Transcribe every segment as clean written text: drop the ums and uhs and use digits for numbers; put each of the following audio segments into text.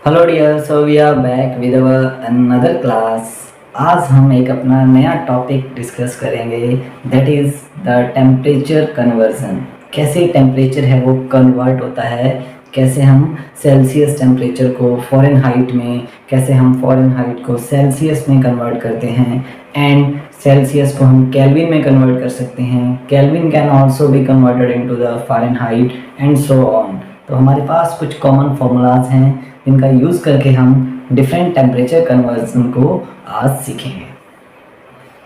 Hello dear, so we are back with our another class. आज हम एक अपना नया टॉपिक डिस्कस करेंगे, that is the temperature conversion. कैसे टेम्परेचर है वो कन्वर्ट होता है, कैसे हम सेल्सियस टेम्परेचर को फ़ारेनहाइट में, कैसे हम फ़ारेनहाइट को सेल्सियस में कन्वर्ट करते हैं, एंड सेल्सियस को हम केल्विन में कन्वर्ट कर सकते हैं। Kelvin can also be converted into the Fahrenheit and so on. तो हमारे पास कुछ कॉमन फार्मूलाज हैं जिनका यूज़ करके हम डिफरेंट टेम्परेचर कन्वर्जन को आज सीखेंगे।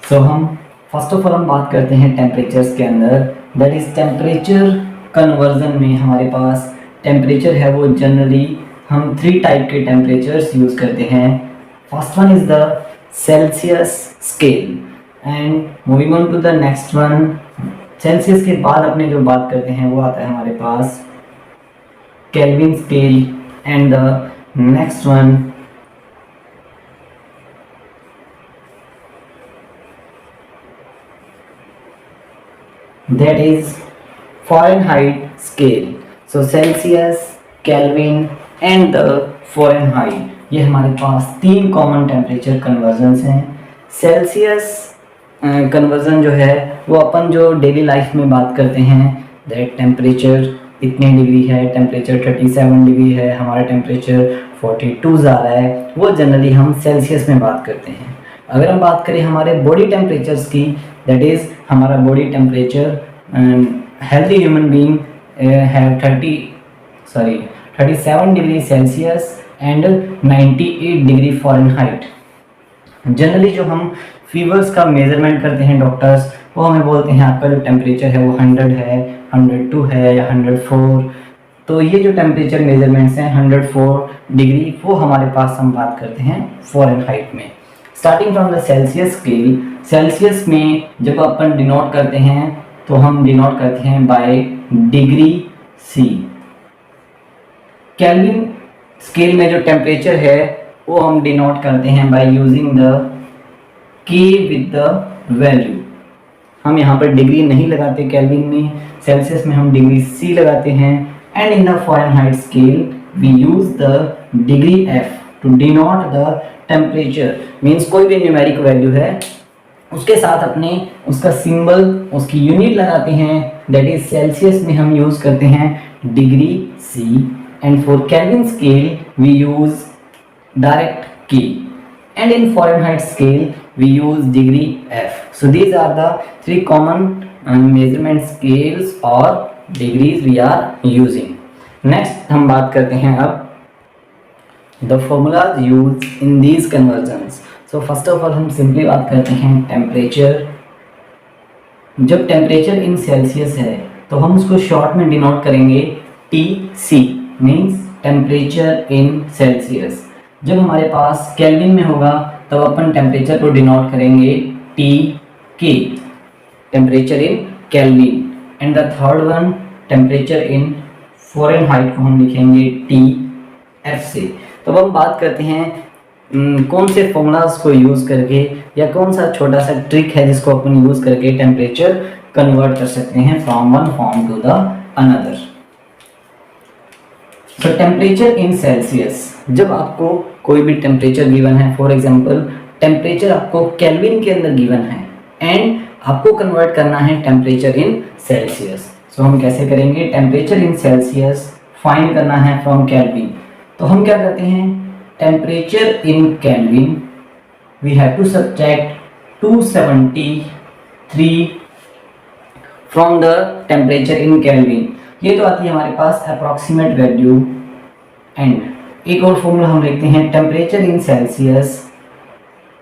सो हम फर्स्ट ऑफ ऑल हम बात करते हैं टेम्परेचर्स के अंदर, दैट इज़ टेम्परेचर कन्वर्जन में हमारे पास टेम्परेचर है वो जनरली हम 3 टाइप के टेम्परेचर्स यूज़ करते हैं। First one is the Celsius scale and moving on to the next one. Celsius के बाद अपने जो बात करते हैं वो आता है हमारे पास Kelvin scale and the next one that is Fahrenheit scale. So Celsius, Kelvin and the Fahrenheit, ये हमारे पास 3 कॉमन टेम्परेचर कन्वर्जन्स हैं। सेल्सियस कन्वर्जन जो है वो अपन जो डेली लाइफ में बात करते हैं, दैट टेम्परेचर इतने डिग्री है, टेम्परेचर 37 डिग्री है, हमारा टेम्परेचर 42 जा रहा है, वो जनरली हम सेल्सियस में बात करते हैं। अगर हम बात करें हमारे बॉडी टेम्परेचर्स की, दैट इज़ हमारा body temperature healthy human being have 37 degree Celsius and 98 degree Fahrenheit. Generally जो हम फीवर्स का मेज़रमेंट करते हैं डॉक्टर्स, वो हमें बोलते हैं आपका जो टेम्परेचर है वो 100 है, 102 है या 104। तो ये जो टेम्परेचर मेजरमेंट्स हैं 104 डिग्री, वो हमारे पास हम बात करते हैं फ़ारेनहाइट में। Starting from the Celsius scale, Celsius में जब अपन डिनोट करते हैं तो हम डिनोट करते हैं by degree C. Kelvin scale में जो टेम्परेचर है वो हम डिनोट करते हैं by using the K with the value. हम यहाँ पर डिग्री नहीं लगाते केल्विन में, सेल्सियस में हम डिग्री सी लगाते हैं। And in the Fahrenheit scale we use the degree F to denote the temperature. Means कोई भी न्यूमेरिक वैल्यू है उसके साथ अपने उसका सिंबल, उसकी यूनिट लगाते हैं, दैट इज सेल्सियस में हम यूज करते हैं degree C and for Kelvin scale we use direct K and in Fahrenheit scale we use degree F. So these are the 3 common measurement scales or degrees we are using. Next हम बात करते हैं अब the formulas used in these conversions. So first of all हम simply बात करते हैं temperature। जब temperature in Celsius है तो हम उसको short में denote करेंगे TC means temperature in Celsius। जब हमारे पास केल्विन में होगा तब अपन टेम्परेचर को डिनोट करेंगे टी के, temperature in Kelvin. And the third one temperature in Fahrenheit को हम लिखेंगे टी एफ से। तो अब हम बात करते हैं कौन से फॉर्मूलाज को यूज़ करके या कौन सा छोटा सा ट्रिक है जिसको अपन यूज़ करके टेम्परेचर कन्वर्ट कर सकते हैं from one form to the another. तो टेम्परेचर इन सेल्सियस, जब आपको कोई भी टेम्परेचर गिवन है, फॉर एग्जांपल टेम्परेचर आपको केल्विन के अंदर गिवन है एंड आपको कन्वर्ट करना है टेम्परेचर इन सेल्सियस। सो हम कैसे करेंगे? टेम्परेचर इन सेल्सियस फाइंड करना है फ्रॉम केल्विन। तो हम क्या करते हैं? Temperature in Kelvin we have to subtract 273 from the temperature in Kelvin. ये तो आती है हमारे पास अप्रॉक्सीमेट वैल्यू। एंड एक और फॉर्मूला हम लिखते हैं temperature in Celsius,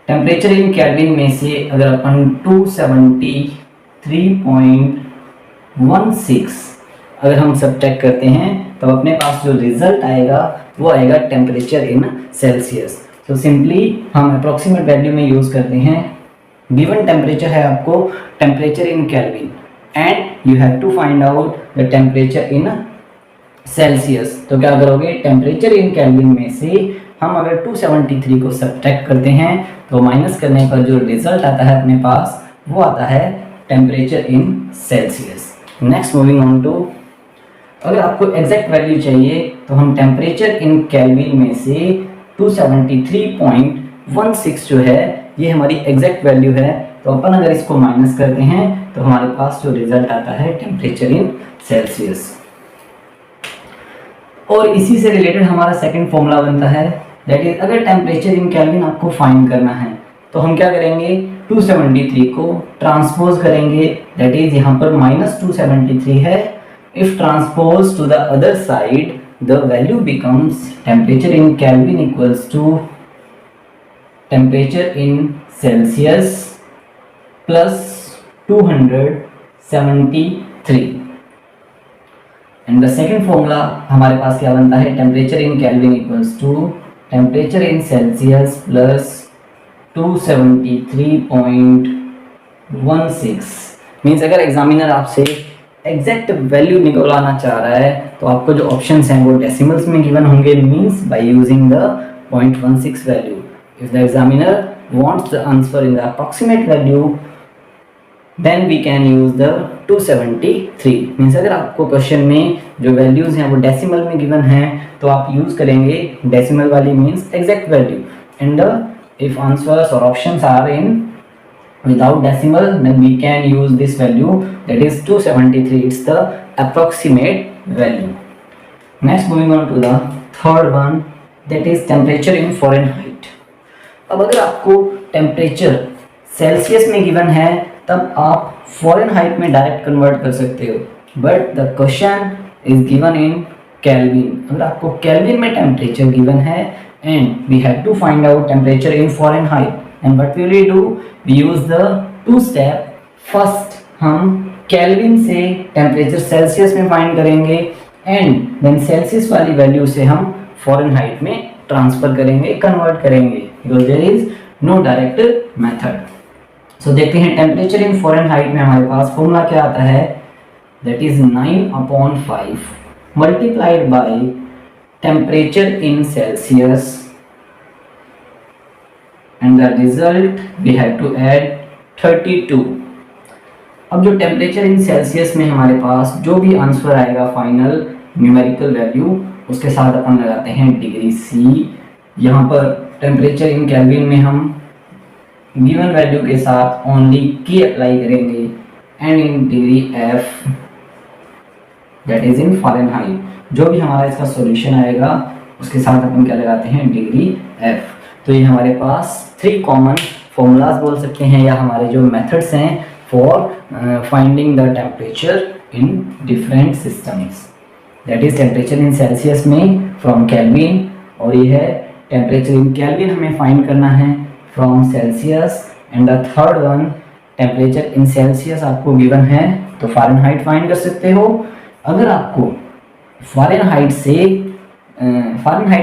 temperature in kelvin में से अगर अपन 273.16 अगर हम सब्ट्रैक्ट करते हैं तो अपने पास जो रिजल्ट आएगा वो आएगा टेम्परेचर इन सेल्सियस। तो सिंपली हम अप्रॉक्सीमेट वैल्यू में यूज़ करते हैं, गिवन टेम्परेचर है आपको temperature in Kelvin and you have to find out the temperature in Celsius. तो क्या करोगे? टेम्परेचर इन केल्विन में से हम अगर 273 को सब्ट्रैक्ट करते हैं तो माइनस करने पर जो रिजल्ट आता है अपने पास वो आता है temperature in Celsius. Next moving on to अगर आपको एग्जैक्ट वैल्यू चाहिए तो हम टेम्परेचर इन केल्विन में से 273.16 जो है ये हमारी एग्जैक्ट वैल्यू है। तो अपन अगर इसको माइनस करते हैं तो हमारे पास जो रिजल्ट आता है टेम्परेचर इन सेल्सियस। और इसी से रिलेटेड हमारा सेकंड फॉर्मूला बनता है, दैट इज अगर टेम्परेचर इन केल्विन आपको फाइंड करना है तो हम क्या करेंगे, 273 को ट्रांसपोज करेंगे, दैट इज यहाँ पर -273 है। If transpose to the other side the value becomes temperature in Kelvin equals to temperature in Celsius plus 273। And the second formula हमारे पास क्या बनता है, temperature in Kelvin equals to temperature in Celsius plus 273.16। Means अगर examiner आपसे exact value निकलवाना चाह रहा है तो आपको जो ऑप्शंस हैं वो डेसिमल्स में गिवन होंगे, means by using the 0.16 value. If the examiner wants the answer in the approximate value then we can use the 273। Means अगर आपको क्वेश्चन में जो वैल्यूज हैं वो डेसिमल में गिवन हैं तो आप यूज करेंगे डेसिमल वाली, means exact value. And if answers or options are in without decimal then we can use this value, that is 273, it's the approximate value. Next moving on to the third one, that is temperature in Fahrenheit। अब अगर आपको temperature Celsius में given है तब आप Fahrenheit में direct convert कर सकते हो, but the question is given in kelvin. अगर आपको केल्विन में टेम्परेचर गिवन है and we have to find out temperature in Fahrenheit, and what will we do, we use the two step। first हम Kelvin से temperature Celsius में find करेंगे and then Celsius वाली value से हम Fahrenheit में transfer करेंगे, कन्वर्ट करेंगे, because there is no direct method. So देखते हैं टेम्परेचर इन फ़ारेनहाइट में हमारे पास फॉर्मूला क्या आता है, that is 9/5 multiplied by temperature in Celsius and the result we have to add 32। अब जो टेम्परेचर इन सेल्सियस में हमारे पास जो भी आंसर आएगा फाइनल न्यूमेरिकल वैल्यू उसके साथ अपन लगाते हैं डिग्री सी। यहाँ पर टेम्परेचर इन केल्विन में हम गिवन वैल्यू के साथ ओनली की अप्लाई करेंगे and in degree F that is in Fahrenheit. जो भी हमारा इसका सॉल्यूशन आएगा उसके साथ अपन क्या लगाते हैं, डिग्री एफ। तो ये हमारे पास 3 कॉमन फॉर्मूलाज बोल सकते हैं या हमारे जो मेथड्स हैं for finding the temperature in different systems, that is temperature in Celsius में फ्रॉम केल्विन, और ये है टेम्परेचर इन केल्विन हमें फाइंड करना है from Celsius. And the third one temperature in Celsius आपको गिवन है तो फ़ारेनहाइट फाइंड कर सकते हो। अगर आपको फ़ारेनहाइट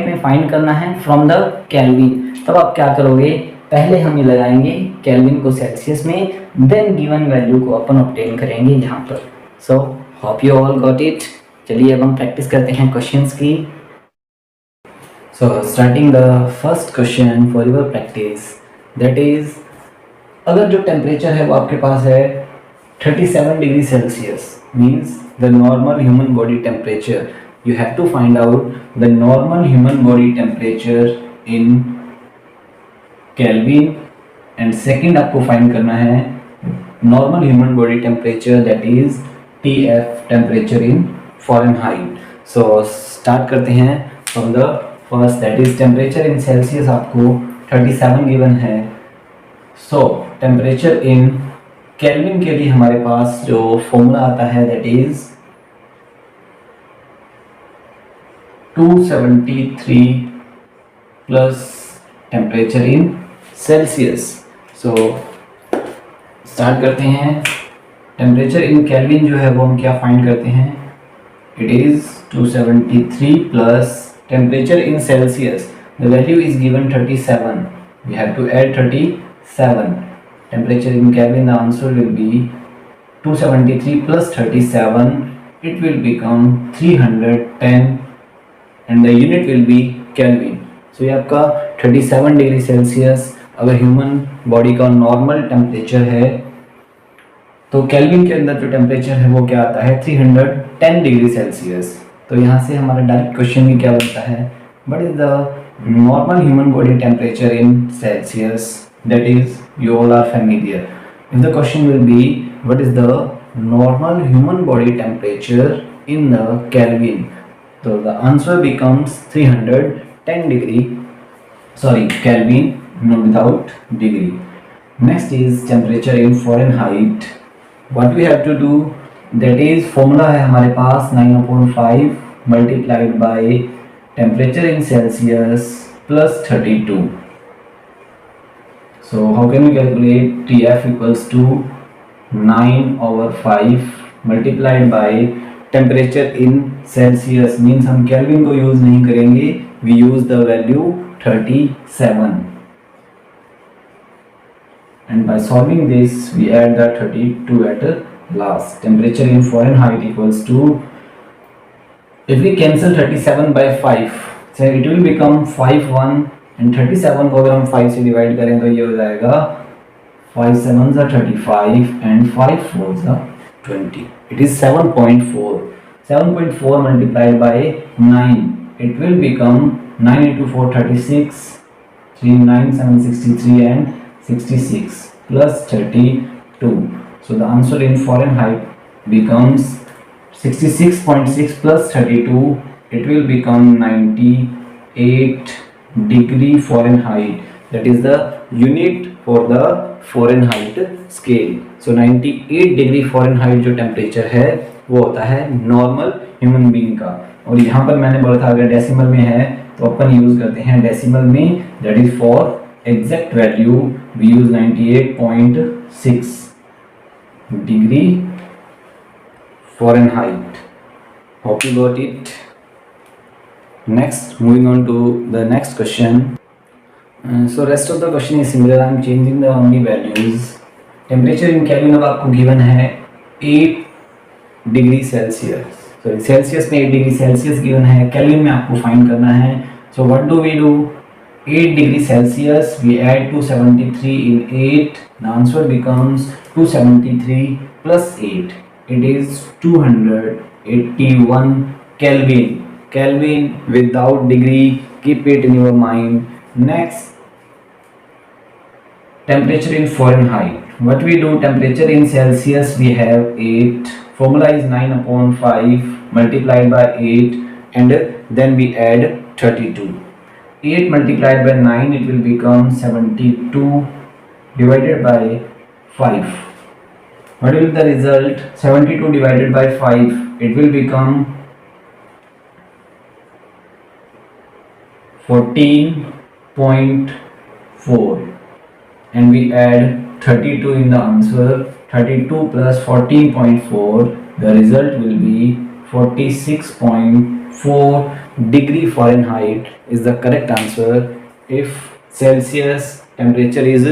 में फाइंड करना है फ्रॉम द केल्विन तब आप क्या करोगे, पहले हम ये लगाएंगे केल्विन को सेल्सियस में, देन गिवन वैल्यू को अपन ऑब्टेन करेंगे यहाँ पर। So hope you all got it. चलिए अब हम प्रैक्टिस करते हैं क्वेश्चंस की। So starting the first question for your practice, that is अगर जो टेम्परेचर है वो आपके पास है 37 degree Celsius, means the normal human body temperature, you have to find out the normal human body temperature in Kelvin, and second आपको find करना है normal human body temperature, that is TF temperature in Fahrenheit। so start करते हैं from the first, that is temperature in Celsius आपको 37 given है। so temperature in kelvin के लिए हमारे पास जो फॉर्मूला आता है that is 273 plus temperature in Celsius. So start करते हैं। टेम्परेचर इन केल्विन जो है वो हम क्या फाइंड करते हैं, it is 273 plus temperature in Celsius, the value is given 37, we have to add 37। Temperature in Kelvin, the answer will be 273 plus 37, it will become 310 and the unit will be Kelvin। so ये आपका 37 degree Celsius अगर human body का normal temperature है तो kelvin के अंदर जो temperature है वो क्या आता है 310 डिग्री सेल्सियस। तो यहाँ से हमारा डायरेक्ट क्वेश्चन भी क्या बनता है, what is the normal human body temperature in Celsius, that is you all are familiar. If the question will be what is the normal human body temperature in the Kelvin, so the answer becomes 310 degree, sorry Kelvin, no without degree. Next is temperature in Fahrenheit. What we have to do, that is formula है हमारे पास 9/5 multiplied by temperature in Celsius plus 32. So how can we calculate TF equals to 9/5 multiplied by temperature in Celsius, means हम Kelvin को use नहीं करेंगे, we use the value 37 and by solving this we add the 32 at last. Temperature in Fahrenheit equals to, if we cancel 37 by 5 so it will become 51 and 37 को अगर हम 5 से divide करें तो ये हो जाएगा 5 7 35 and 5 4 20. It is 7.4. 7.4 multiplied by 9. It will become 9 into 4 36. 3 9 7 63 and 66 plus 32. So the answer in Fahrenheit becomes 66.6 plus 32. It will become 98 degree Fahrenheit. That is the unit for the Fahrenheit scale. So 98 degree Fahrenheit जो temperature है वो होता है normal human being का. और यहाँ पर मैंने बोला था अगर डेसिमल में है तो अपन यूज़ करते हैं डेसिमल में, that is for exact value we use 98.6 degree Fahrenheit. Hope you got it. Next, moving on to the next question. So rest of the question is similar. I am changing the only values. Temperature in Kelvin अब आपको given है 8 degree Celsius, sorry Celsius में 8 degree Celsius given है, Kelvin में आपको find करना है. So what do we do, 8 degree Celsius we add 273 in 8, the answer becomes 273 plus 8, it is 281 Kelvin. Kelvin without degree, keep it in your mind. Next, temperature in Fahrenheit. What we do, temperature in Celsius we have 8, formula is 9/5 multiplied by 8 and then we add 32. 8 multiplied by 9 it will become 72 divided by 5. What will be the result? 72 divided by 5 it will become 14.4 and we add 32 in the answer. 32 plus 14.4, the result will be 46.4 degree Fahrenheit is the correct answer. If Celsius temperature is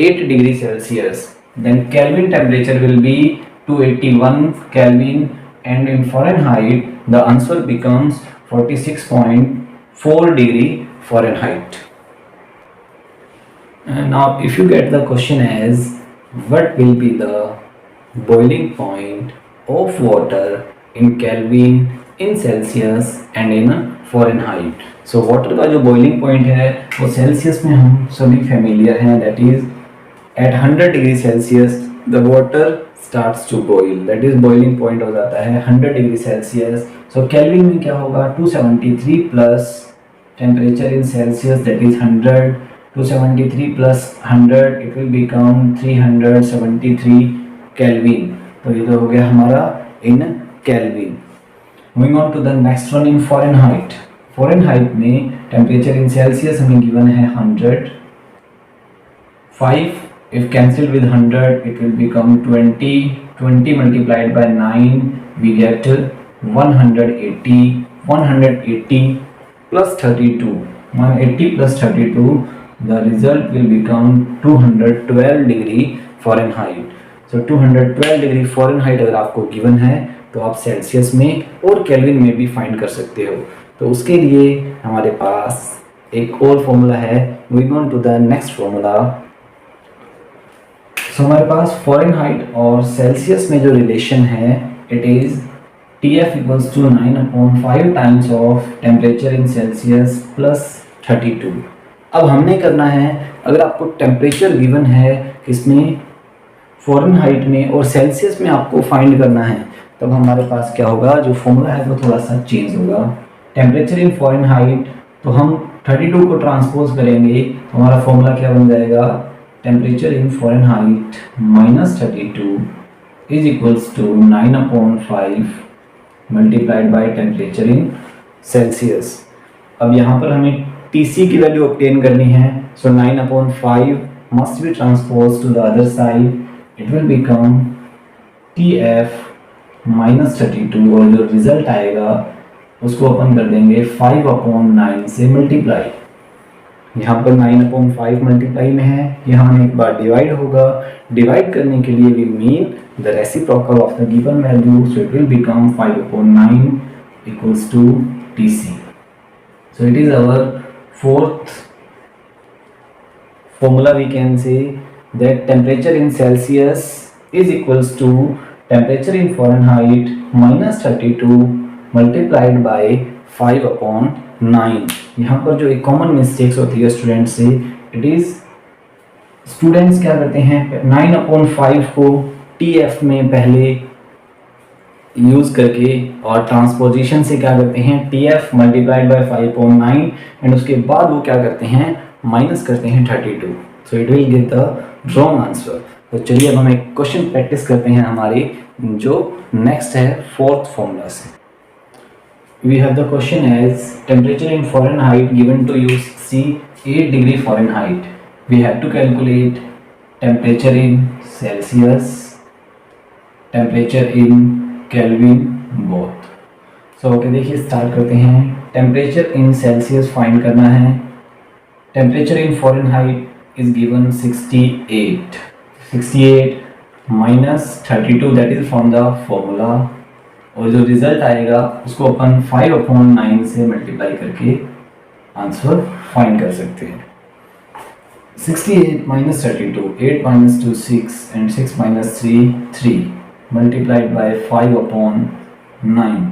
8 degree Celsius, then Kelvin temperature will be 281 Kelvin, and in Fahrenheit the answer becomes 46.4 degree Fahrenheit. Now if you get the question as what will be the boiling point of water in Kelvin, in Celsius and in Fahrenheit. So water का जो boiling point है वो Celsius में हम सभी familiar हैं, that is at 100 degree Celsius the water starts to boil, that is boiling point हो जाता है 100 degree Celsius. So Kelvin में क्या होगा, 273 plus temperature in Celsius that is 100, 273 plus 100 it will become 373 Kelvin. तो ये तो हो गया हमारा in Kelvin. Moving on to the next one in Fahrenheit. Fahrenheit में temperature in Celsius हमें given है 100, 5 if cancelled with 100 it will become 20, 20 multiplied by 9 we get 180, 180 plus 32, 180 plus 32, the result will become 212 degree Fahrenheit. So 212 degree Fahrenheit अगर आपको given है तो आप Celsius में और केल्विन में भी फाइंड कर सकते हो. तो उसके लिए हमारे पास एक और फॉर्मूला है. Moving on to the next formula. So हमारे पास फ़ारेनहाइट और सेल्सियस में जो रिलेशन है it is TF equals to 9/5 times of temperature in Celsius plus 32। अब हमने करना है, अगर आपको टेम्परेचर गिवन है किसमें, फ़ारेनहाइट में, और सेल्सियस में आपको फाइंड करना है, तब हमारे पास क्या होगा, जो फॉर्मूला है वो थोड़ा सा चेंज होगा। टेम्परेचर इन फ़ारेनहाइट, तो हम 32 को ट्रांसपोज करेंगे तो हमारा फॉर्मूला क्या बन जाएगा, temperature in Fahrenheit minus 32 is equals to 9/5 multiplied by temperature in Celsius. अब यहाँ पर हमें TC की वैल्यू ऑब्टेन करनी है, so 9/5 must be transpose to the other side, it will become TF minus 32, और जो रिजल्ट आएगा उसको अपन कर देंगे 5/9 से मल्टीप्लाई। यहाँ पर 9/5 मल्टीप्लाई में है, यहाँ एक बार डिवाइड होगा, डिवाइड करने के लिए we mean the reciprocal of the given value, so it will become 5/9 equals to TC। So it is our fourth formula. We can say that temperature in Celsius is equals to temperature in Fahrenheit minus 32 multiplied by 5/9। यहाँ पर जो एक common mistakes होती है student से, it is students क्या करते हैं, 9/5 को TF में पहले यूज़ करके और ट्रांसपोजिशन से क्या करते हैं, TF मल्टीप्लाइड बाई 5/9, एंड उसके बाद वो क्या करते हैं, माइनस करते हैं 32, सो it will give the wrong answer. तो चलिए अब हम एक क्वेश्चन प्रैक्टिस करते हैं हमारे जो नेक्स्ट है फोर्थ फॉर्मूला से। We have the question as temperature in Fahrenheit given to you 68 degree Fahrenheit, we have to calculate temperature in Celsius, temperature in Kelvin both. So okay, देखिए start करते हैं। Temperature in Celsius find करना है, temperature in Fahrenheit is given 68 minus 32 that is from the formula, और जो result आएगा उसको अपन 5/9 से मल्टीप्लाई करके आंसर फाइंड कर सकते हैं। 68 minus 32, 8 minus 2 6 and 6 minus 3 3 multiplied by 5/9,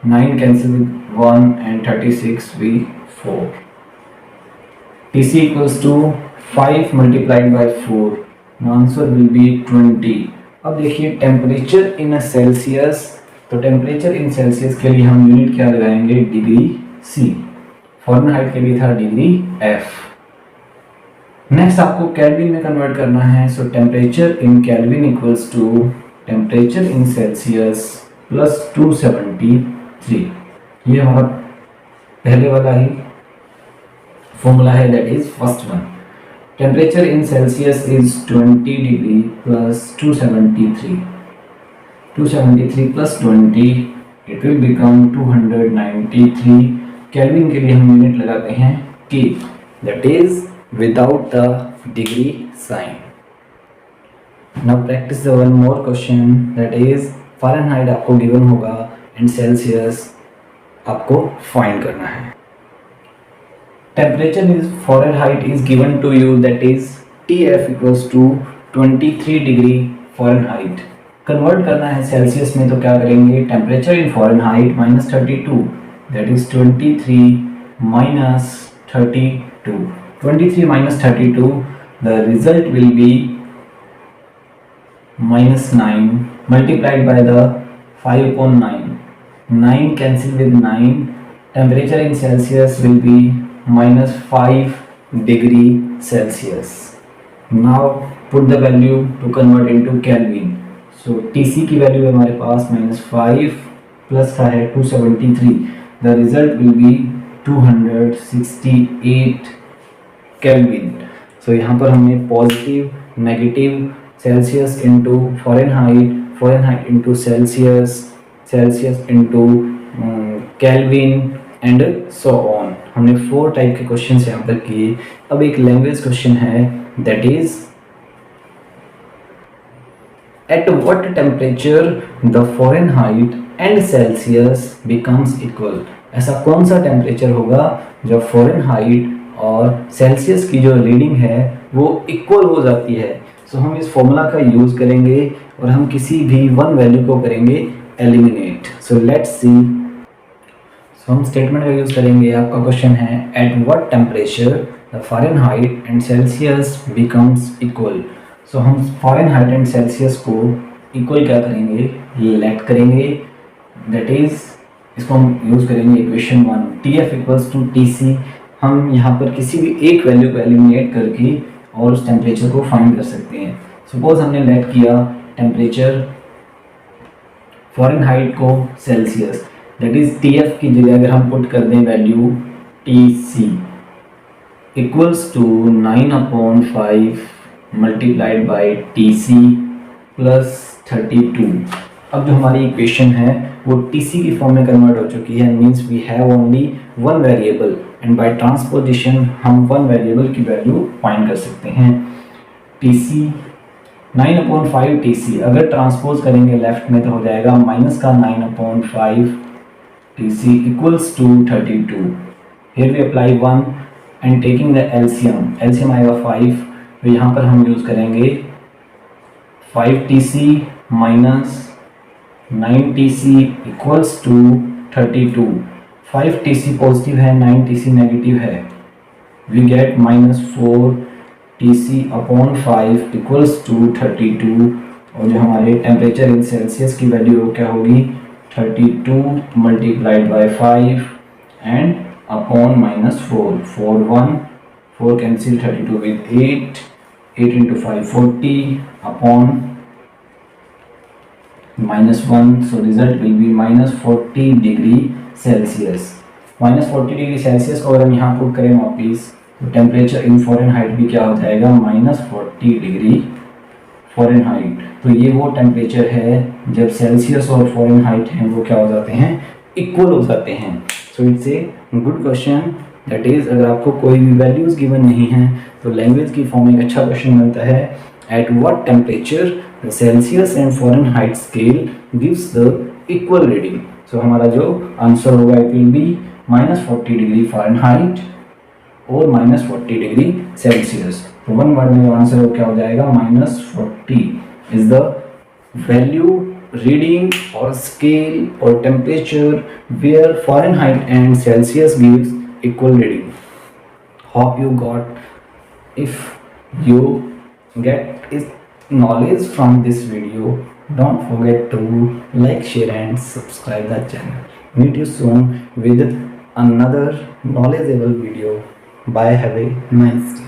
9 cancel with 1 and 36 be 4, TC equals to 5 multiplied by 4, the answer will be 20। अब देखिए टेम्परेचर इन सेल्सियस, तो टेम्परेचर इन सेल्सियस के लिए हम यूनिट क्या लगाएंगे, डिग्री C, फ़ारेनहाइट के लिए था डिग्री F। नेक्स्ट आपको केल्विन में कन्वर्ट करना है, so temperature in Kelvin equals to temperature in Celsius plus 273, ये हमारा पहले वाला ही फॉर्मूला है, that is first one. Temperature in Celsius is 20 degree plus 273, 273 plus 20 it will become 293। Kelvin के लिए हम यूनिट लगाते हैं K, that is without the degree sign. Now practice the one more question, that is Fahrenheit आपको given होगा and Celsius आपको find करना है। Temperature is Fahrenheit is given to you, that is TF equals to 23 degree Fahrenheit. Convert करना है Celsius में, तो क्या करेंगे, temperature in Fahrenheit minus 32, that is 23 minus 32, 23 minus 32, the result will be minus 9 multiplied by the 5/9, 9 cancel with 9, temperature in Celsius will be minus 5 degree Celsius। Now put the value to convert into Kelvin, so TC की value है हमारे पास -5 plus का है 273, the result will be 268 Kelvin। so यहाँ पर हमने positive, negative, Celsius into Fahrenheit, Fahrenheit into Celsius, Celsius into kelvin and so on, हमने 4 type के क्वेश्चन यहाँ पर किए। अब एक लैंग्वेज क्वेश्चन है, that is eight what temperature the Fahrenheit and Celsius becomes equal. ऐसा कौन सा टेम्परेचर होगा जब फ़ारेनहाइट और सेल्सियस की जो रीडिंग है वो इक्वल हो जाती है। सो हम इस फॉर्मूला का यूज़ करेंगे और हम किसी भी वन वैल्यू को करेंगे एलिमिनेट। So let's see. सो हम स्टेटमेंट का यूज़ करेंगे। आपका क्वेश्चन है at what temperature the Fahrenheit and Celsius becomes equal. So हम फ़ारेनहाइट एंड सेल्सियस को इक्वल क्या करेंगे, लेट करेंगे। दैट इज़ इसको हम यूज़ करेंगे equation 1 TF equals to TC। हम यहाँ पर किसी भी एक वैल्यू को एलिमिनेट करके और उस टेम्परेचर को फाइंड कर सकते हैं। सपोज हमने लेट किया टेम्परेचर फ़ारेनहाइट को सेल्सियस, दैट इज़ TF की जगह अगर हम पुट कर दें value TC equals to 9/5 multiplied by TC plus 32। अब जो हमारी इक्वेशन है वो TC की फॉर्म में कन्वर्ट हो चुकी है, means we have only one variable and by transposition हम वन वेरिएबल की वैल्यू फाइंड कर सकते हैं। TC 9/5 TC अगर ट्रांसपोज करेंगे लेफ्ट में तो हो जाएगा माइनस का 9/5 TC equals to 32। Here we apply 1 and taking the LCM आएगा 5, तो यहाँ पर हम यूज़ करेंगे 5TC minus 9TC equals to 32। 5TC positive है, 9TC नेगेटिव है, we get -4TC/5 equals to 32। और जो हमारे टेम्परेचर इन सेल्सियस की वैल्यू क्या होगी 32 multiplied by 5 and upon -4, 4 cancel 32 with 8 into 5 40 upon -1, so result will be -40 degree Celsius. -40 degree Celsius को अगर हम यहाँ पुट करें वापिस तो टेम्परेचर इन फ़ारेनहाइट भी क्या हो जाएगा -40 डिग्री फ़ारेनहाइट। तो ये वो टेम्परेचर है जब सेल्सियस और फ़ारेनहाइट हैं वो क्या हो जाते हैं, इक्वल हो जाते हैं। So it's a good question. That is अगर आपको कोई भी वैल्यूज़ गिवन नहीं है तो लैंग्वेज की फॉर्म में एक अच्छा क्वेश्चन बनता है at what temperature the Celsius and Fahrenheit scale gives the equal reading. So हमारा जो आंसर होगा it will be -40 degree Fahrenheit और -40 डिग्री सेल्सियस। तो वन वर्ड में जो आंसर हो क्या हो जाएगा -40 is the value reading or scale or temperature where Fahrenheit and Celsius gives equal reading. Hope you got. If you get knowledge from this video, don't forget to like, share and subscribe the channel. Meet you soon with another knowledgeable video. Bye, have a nice day.